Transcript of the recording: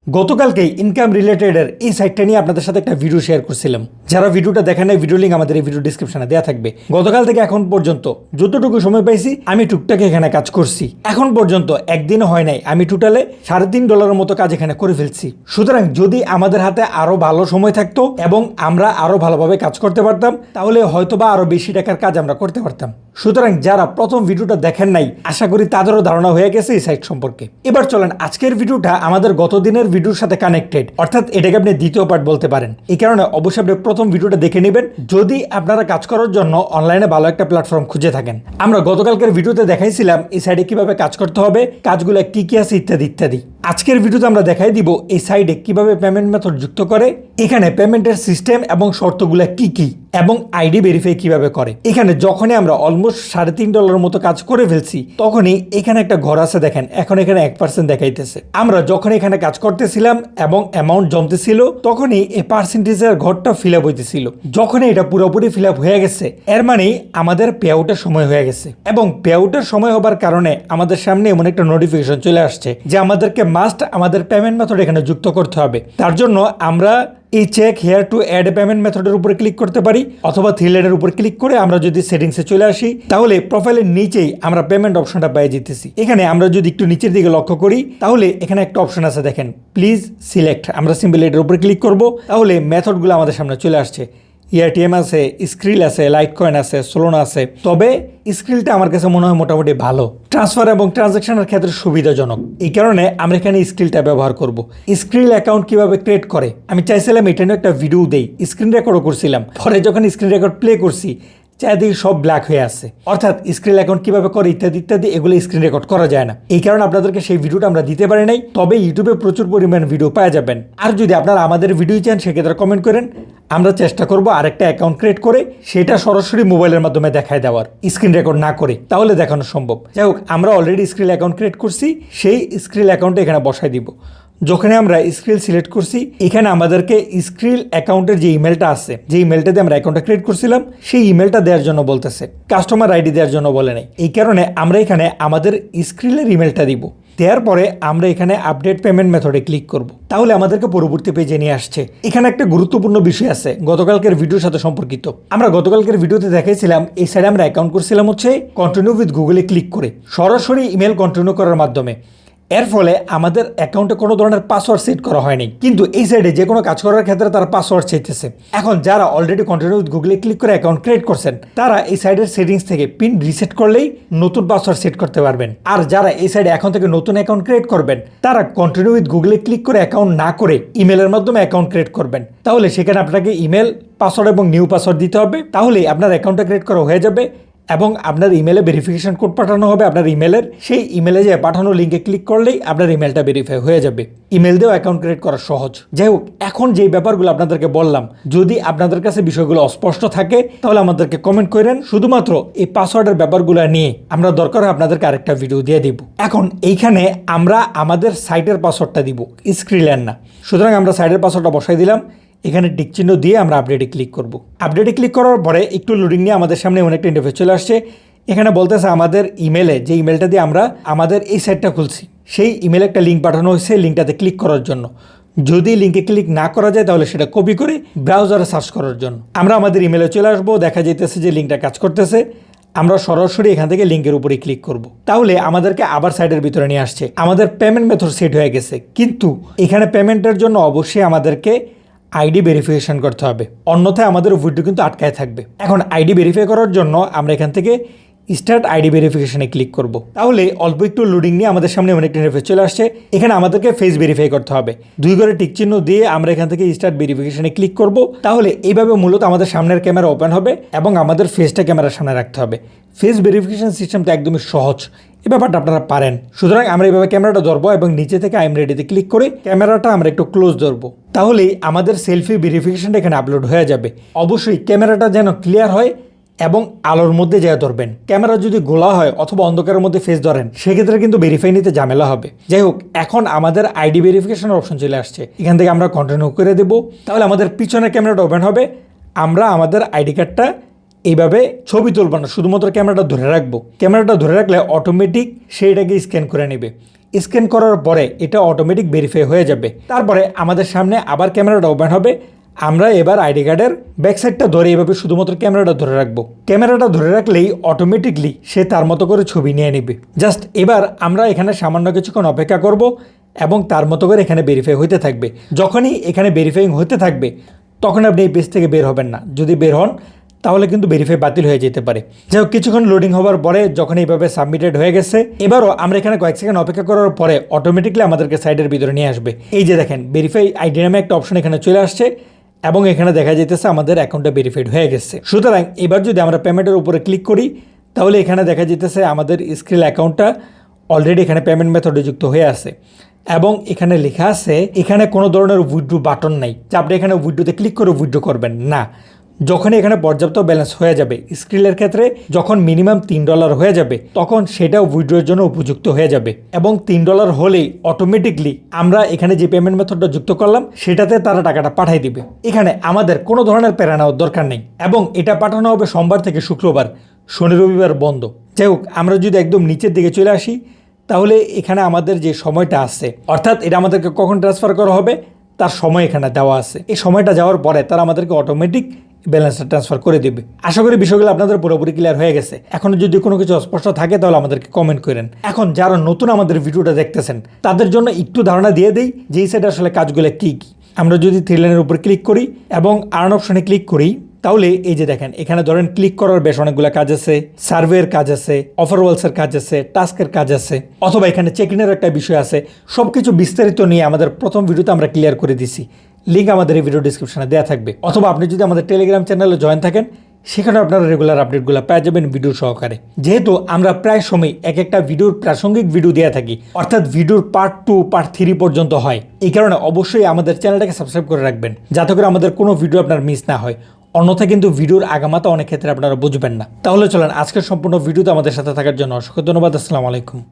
গতকালকেই ইনকাম রিলেটেডের এই সাইটটা নিয়ে আপনাদের সাথে একটা ভিডিও শেয়ার করছিলাম। যারা ভিডিওটা দেখেন নাই, ভিডিও লিঙ্ক আমাদের এই ভিডিও ডিসক্রিপশনে দেওয়া থাকবে। গতকাল থেকে এখন পর্যন্ত যতটুকু সময় পাইছি আমি টুকটাক এখানে কাজ করছি। এখন পর্যন্ত একদিনও হয় নাই, আমি টোটালে $3.5 মতো কাজ এখানে করে ফেলছি। সুতরাং যদি আমাদের হাতে আরো ভালো সময় থাকতো এবং আমরা আরো ভালোভাবে কাজ করতে পারতাম, তাহলে হয়তোবা আরো বেশি টাকার কাজ আমরা করতে পারতাম। সুতরাং যারা প্রথম ভিডিওটা দেখেন নাই, আশা করি তাদেরও ধারণা হয়ে গেছে এই সাইট সম্পর্কে। এবার চলেন, আজকের ভিডিওটা আমাদের গত দিনের ভিডিওর সাথে কানেক্টেড, অর্থাৎ এটাকে আপনি দ্বিতীয় পার্ট বলতে পারেন। এই কারণে অবশ্যই আপনি প্রথম ভিডিওটা দেখে নেবেন যদি আপনারা কাজ করার জন্য অনলাইনে ভালো একটা প্ল্যাটফর্ম খুঁজে থাকেন। আমরা গতকালকের ভিডিওতে দেখাইছিলাম এই সাইডে কিভাবে কাজ করতে হবে, কাজগুলো কি কি আছে ইত্যাদি ইত্যাদি। আজকের ভিডিওতে আমরা দেখাই দিব এই সাইডে কিভাবে পেমেন্ট মেথড যুক্ত করে, এখানে পেমেন্টের সিস্টেম এবং শর্তগুলো কি কি, এবং আইডি ভেরিফাই কিভাবে করে। এখানে যখনই আমরা অলমোস্ট $3.5 মতো কাজ করে ফেলছি, তখনই এখানে একটা ঘর আছে দেখেন, এখন এখানে 1% দেখাইতেছে। আমরা যখন এখানে কাজ করতেছিলাম এবং অ্যামাউন্ট জমতেছিল, তখনই এই পার্সেন্টেজের ঘরটা ফিল আপ হইতেছিল। যখনই এটা পুরোপুরি ফিল আপ হয়ে গেছে, এর মানে আমাদের পে আউটের সময় হয়ে গেছে। এবং পে আউটের সময় হবার কারণে আমাদের সামনে এমন একটা নোটিফিকেশন চলে আসছে যে আমাদেরকে মাস্ট আমাদের পেমেন্ট মেথড এখানে যুক্ত করতে হবে। তার জন্য আমরা এই check here to add payment মেথডের উপরে ক্লিক করতে পারি, অথবা থ্রি লাইনের উপর ক্লিক করে আমরা যদি সেটিংসে চলে আসি, তাহলে প্রোফাইলের নিচেই আমরা পেমেন্ট অপশনটা পেয়ে যেতেছি। এখানে আমরা যদি একটু নিচের দিকে লক্ষ্য করি, তাহলে এখানে একটা অপশন আছে দেখেন, প্লিজ সিলেক্ট। আমরা সিম্পলি এটার উপরে ক্লিক করব, তাহলে মেথডগুলো আমাদের সামনে চলে আসছে। এটিএম আছে, স্ক্রিল আছে, লাইট কয়েন আছে, সোলোনা আছে। তবে স্ক্রিলটা আমার কাছে মনে হয় মোটামুটি ভালো, ট্রান্সফার এবং ট্রানজাকশনের ক্ষেত্রে সুবিধাজনক। এই কারণে আমরা এখানে স্ক্রিলটা ব্যবহার করব। স্ক্রিল অ্যাকাউন্ট কিভাবে ক্রিয়েট করে আমি চাইছিলাম এটা নিয়ে একটা ভিডিও দেই, স্ক্রিন রেকর্ডও করছিলাম। পরে যখন স্ক্রিন রেকর্ড প্লে করছি, চারিদিকে সব ব্ল্যাক হয়ে আছে, অর্থাৎ স্ক্রিন অ্যাকাউন্ট কিভাবে করে ইত্যাদি ইত্যাদি, এগুলো স্ক্রিন রেকর্ড করা যায় না। এই কারণে আপনাদেরকে সেই ভিডিওটা আমরা দিতে পারি নাই। তবে ইউটিউবে প্রচুর পরিমাণ ভিডিও পাওয়া যাবেন। আর যদি আপনারা আমাদের ভিডিও চান, সেক্ষেত্রে কমেন্ট করেন, আমরা চেষ্টা করব আরেকটা অ্যাকাউন্ট ক্রিয়েট করে সেটা সরাসরি মোবাইলের মাধ্যমে দেখায় দেওয়ার, স্ক্রিন রেকর্ড না করে, তাহলে দেখানো সম্ভব। যাই হোক, আমরা অলরেডি স্ক্রিন অ্যাকাউন্ট ক্রিয়েট করছি, সেই স্ক্রিন অ্যাকাউন্টে এখানে বসাই দিব। যখন আমরা স্ক্রিল সিলেক্ট করছি, এখানে আমাদেরকে স্ক্রিল অ্যাকাউন্টের যে ইমেলটা আছে, যে ইমেলটা দিয়ে আমরা অ্যাকাউন্টটা ক্রিয়েট করছিলাম, সেই ইমেলটা দেওয়ার জন্য বলতেছে, কাস্টমার আইডি দেওয়ার জন্য বলে নাই। এই কারণে আমরা এখানে আমাদের স্ক্রিলের ইমেলটা দিব। দেওয়ার পরে আমরা এখানে আপডেট পেমেন্ট মেথডে ক্লিক করব, তাহলে আমাদেরকে পরবর্তী পেজে নিয়ে আসছে। এখানে একটা গুরুত্বপূর্ণ বিষয় আছে গতকালকের ভিডিওর সাথে সম্পর্কিত। আমরা গতকালকের ভিডিওতে দেখাইছিলাম এই সাইডে আমরা অ্যাকাউন্ট করছিলাম হচ্ছে কন্টিনিউ উইথ গুগলে ক্লিক করে, সরাসরি ইমেল কন্টিনিউ করার মাধ্যমে। এর ফলে আমাদের অ্যাকাউন্টে কোনো ধরনের পাসওয়ার্ড সেট করা হয়নি, কিন্তু এই সাইডে যে কোনো কাজ করার ক্ষেত্রে তারা পাসওয়ার্ড চাইতেছে। এখন যারা অলরেডি কন্টিনিউ উইথ গুগলে ক্লিক করে অ্যাকাউন্ট ক্রিয়েট করছেন, তারা এই সাইডের সেটিংস থেকে পিন রিসেট করলেই নতুন পাসওয়ার্ড সেট করতে পারবেন। আর যারা এই সাইডে এখন থেকে নতুন অ্যাকাউন্ট ক্রিয়েট করবেন, তারা কন্টিনিউ উইথ গুগলে ক্লিক করে অ্যাকাউন্ট না করে ইমেলের মাধ্যমে অ্যাকাউন্ট ক্রিয়েট করবেন। তাহলে সেখানে আপনাকে ইমেল পাসওয়ার্ড এবং নিউ পাসওয়ার্ড দিতে হবে, তাহলে আপনার অ্যাকাউন্টটা ক্রিয়েট করা হয়ে যাবে এবং আপনার ইমেলে ভেরিফিকেশন কোড পাঠানো হবে আপনার ইমেলের। সেই ইমেলে যে পাঠানো লিঙ্কে ক্লিক করলেই আপনার ইমেলটা ভেরিফাই হয়ে যাবে। ইমেল দিয়েও অ্যাকাউন্ট ক্রিয়েট করা সহজ। যাই হোক, এখন যেই ব্যাপারগুলো আপনাদেরকে বললাম, যদি আপনাদের কাছে বিষয়গুলো অস্পষ্ট থাকে, তাহলে আমাদেরকে কমেন্ট করেন। শুধুমাত্র এই পাসওয়ার্ডের ব্যাপারগুলো নিয়ে আমরা দরকার হয় আপনাদেরকে আরেকটা ভিডিও দিয়ে দিব। এখন এইখানে আমরা আমাদের সাইটের পাসওয়ার্ডটা দিব, স্ক্রিলের না। সুতরাং আমরা সাইটের পাসওয়ার্ডটা বসাই দিলাম। এখানে টিক চিহ্ন দিয়ে আমরা আপডেটে ক্লিক করব। আপডেটে ক্লিক করার পরে একটু লোডিং নিয়ে আমাদের সামনে অনেক একটা ইন্টারফেস চলে আসছে। এখানে বলতেছে আমাদের ইমেলে, যে ইমেলটা দিয়ে আমরা আমাদের এই সাইটটা খুলছি, সেই ইমেলে একটা লিঙ্ক পাঠানো হয়েছে লিঙ্কটাতে ক্লিক করার জন্য। যদি লিঙ্কে ক্লিক না করা যায়, তাহলে সেটা কপি করে ব্রাউজারে সার্চ করার জন্য। আমরা আমাদের ইমেলে চলে আসবো, দেখা যাইতেছে যে লিঙ্কটা কাজ করতেছে। আমরা সরাসরি এখান থেকে লিঙ্কের উপরে ক্লিক করব, তাহলে আমাদেরকে আবার সাইটের ভিতরে নিয়ে আসছে। আমাদের পেমেন্ট মেথড সেট হয়ে গেছে, কিন্তু এখানে পেমেন্টের জন্য অবশ্যই আমাদেরকে আইডি ভেরিফিকেশন করতে হবে, অন্যথায় আমাদের ভিডিও কিন্তু আটকায় থাকবে। এখন আইডি ভেরিফাই করার জন্য আমরা এখান থেকে স্টার্ট আইডি ভেরিফিকেশনে ক্লিক করব। তাহলে অল্প একটু লোডিং নিয়ে আমাদের সামনে অনেক ইন্টারফেস চলে আসছে। এখানে আমাদেরকে ফেস ভেরিফাই করতে হবে। 2 করে টিক চিহ্ন দিয়ে আমরা এখান থেকে স্টার্ট ভেরিফিকেশনে ক্লিক করব। তাহলে এইভাবে মূলত আমাদের সামনের ক্যামেরা ওপেন হবে এবং আমাদের ফেসটা ক্যামেরার সামনে রাখতে হবে। ফেস ভেরিফিকেশন সিস্টেমটা একদমই সহজ, এই ব্যাপারটা আপনারা পারেন। সুতরাং আমরা এইভাবে ক্যামেরাটা ধরবো এবং নিচে থেকে আই এম রেডিতে ক্লিক করে ক্যামেরাটা আমরা একটু ক্লোজ ধরবো, তাহলেই আমাদের সেলফি ভেরিফিকেশনটা এখানে আপলোড হয়ে যাবে। অবশ্যই ক্যামেরাটা যেন ক্লিয়ার হয় এবং আলোর মধ্যে যায় ধরবেন। ক্যামেরা যদি গোলা হয় অথবা অন্ধকারের মধ্যে ফেস ধরেন, সেক্ষেত্রে কিন্তু ভেরিফাই নিতে ঝামেলা হবে। যাই হোক, এখন আমাদের আইডি ভেরিফিকেশনের অপশন চলে আসছে। এখান থেকে আমরা কন্টিনিউ করে দেবো, তাহলে আমাদের পিছনের ক্যামেরাটা ওপেন হবে। আমরা আমাদের আইডি কার্ডটা এইভাবে ছবি তুলব না, শুধুমাত্র ক্যামেরাটা ধরে রাখবো। ক্যামেরাটা ধরে রাখলে অটোমেটিক সেইটাকে স্ক্যান করে নেবে। স্ক্যান করার পরে এটা অটোমেটিক ভেরিফাই হয়ে যাবে। তারপরে আমাদের সামনে আবার ক্যামেরাটা ওপেন হবে। আমরা এবার আইডি কার্ডের ব্যাক সাইডটা ধরে এভাবে শুধুমাত্র ক্যামেরাটা ধরে রাখবো। ক্যামেরাটা ধরে রাখলেই অটোমেটিকলি সে তার মতো করে ছবি নিয়ে নেবে। জাস্ট এবার আমরা এখানে সামান্য কিছুক্ষণ অপেক্ষা করব এবং তার মতো করে এখানে ভেরিফাই হতে থাকবে। যখনই এখানে ভেরিফাইং হতে থাকবে তখন আপনি এই পেজ থেকে বের হবেন না। যদি বের হন তাহলে কিন্তু ভেরিফাই বাতিল হয়ে যেতে পারে। যাই হোক, কিছুক্ষণ লোডিং হওয়ার পরে যখন এইভাবে সাবমিটেড হয়ে গেছে, এবারও আমরা এখানে কয়েক সেকেন্ড অপেক্ষা করার পরে অটোমেটিকলি আমাদেরকে সাইডের ভিতরে নিয়ে আসবে। এই যে দেখেন ভেরিফাই আইডি নামে একটা অপশন এখানে চলে আসছে এবং এখানে দেখা যাইতেছে আমাদের অ্যাকাউন্টটা ভেরিফাইড হয়ে গেছে। সুতরাং এবার যদি আমরা পেমেন্টের উপরে ক্লিক করি তাহলে এখানে দেখা যাইতেছে আমাদের স্ক্রিল অ্যাকাউন্টটা অলরেডি এখানে পেমেন্ট মেথডে যুক্ত হয়ে আছে এবং এখানে লেখা আছে এখানে কোনো ধরনের উইথড্র বাটন নাই যে আপনি এখানে উইথড্রোতে ক্লিক করে উইথড্র করবেন না। যখনই এখানে পর্যাপ্ত ব্যালেন্স হয়ে যাবে, স্ক্রিলের ক্ষেত্রে যখন মিনিমাম $3 হয়ে যাবে তখন সেটাও উইথড্রোর জন্য উপযুক্ত হয়ে যাবে এবং $3 হলেই অটোমেটিকলি আমরা এখানে যে পেমেন্ট মেথডটা যুক্ত করলাম সেটাতে তারা টাকাটা পাঠিয়ে দিবে। এখানে আমাদের কোনো ধরনের প্যারা নেওয়ার দরকার নেই এবং এটা পাঠানো হবে সোমবার থেকে শুক্রবার, শনি রবিবার বন্ধ। যাই হোক, আমরা যদি একদম নিচের দিকে চলে আসি তাহলে এখানে আমাদের যে সময়টা আছে, অর্থাৎ এটা আমাদেরকে কখন ট্রান্সফার করা হবে তার সময় এখানে দেওয়া আছে। এই সময়টা যাওয়ার পরে তারা আমাদেরকে অটোমেটিক ব্যালেন্সটা ট্রান্সফার করে দেবে। আশা করি বিষয়গুলো আপনাদের পুরোপুরি ক্লিয়ার হয়ে গেছে। এখন যদি কোনো কিছু অস্পষ্ট থাকে তাহলে আমাদেরকে কমেন্ট করেন। এখন যারা নতুন আমাদের ভিডিওটা দেখতেছেন তাদের জন্য একটু ধারণা দিয়ে দেই যে এই সাইডে আসলে কাজগুলো কী কী। আমরা যদি থ্রি লাইনের উপর ক্লিক করি এবং আর্ন অপশনে ক্লিক করি তাহলে এই যে দেখেন এখানে ধরেন ক্লিক করার বেশ অনেকগুলো কাজ আছে, সার্ভের কাজ আছে, অফারওয়ালসের কাজ আছে, টাস্কের কাজ আছে, অথবা এখানে চেক ইনের একটা বিষয় আছে। সব কিছু বিস্তারিত নিয়ে আমাদের প্রথম ভিডিওতে আমরা ক্লিয়ার করে দিছি। লিঙ্ক আমাদের এই ভিডিও ডিসক্রিপশনে দেওয়া থাকবে। অথবা আপনি যদি আমাদের টেলিগ্রাম চ্যানেলে জয়েন থাকেন সেখানে আপনারা রেগুলার আপডেটগুলো পেয়ে যাবেন ভিডিও সহকারে। যেহেতু আমরা প্রায় সময় এক একটা ভিডিওর প্রাসঙ্গিক ভিডিও দেওয়া থাকি, অর্থাৎ ভিডিওর পার্ট 2 পার্ট 3 পর্যন্ত হয়, এই কারণে অবশ্যই আমাদের চ্যানেলটাকে সাবস্ক্রাইব করে রাখবেন যাতে করে আমাদের কোনো ভিডিও আপনার মিস না হয়। অন্যথা কিন্তু ভিডিওর আগামাতা অনেক ক্ষেত্রে আপনারা বুঝবেন না। তাহলে চলেন আজকের সম্পূর্ণ ভিডিওতে আমাদের সাথে থাকার জন্য অসংখ্য ধন্যবাদ। আসসালামু আলাইকুম।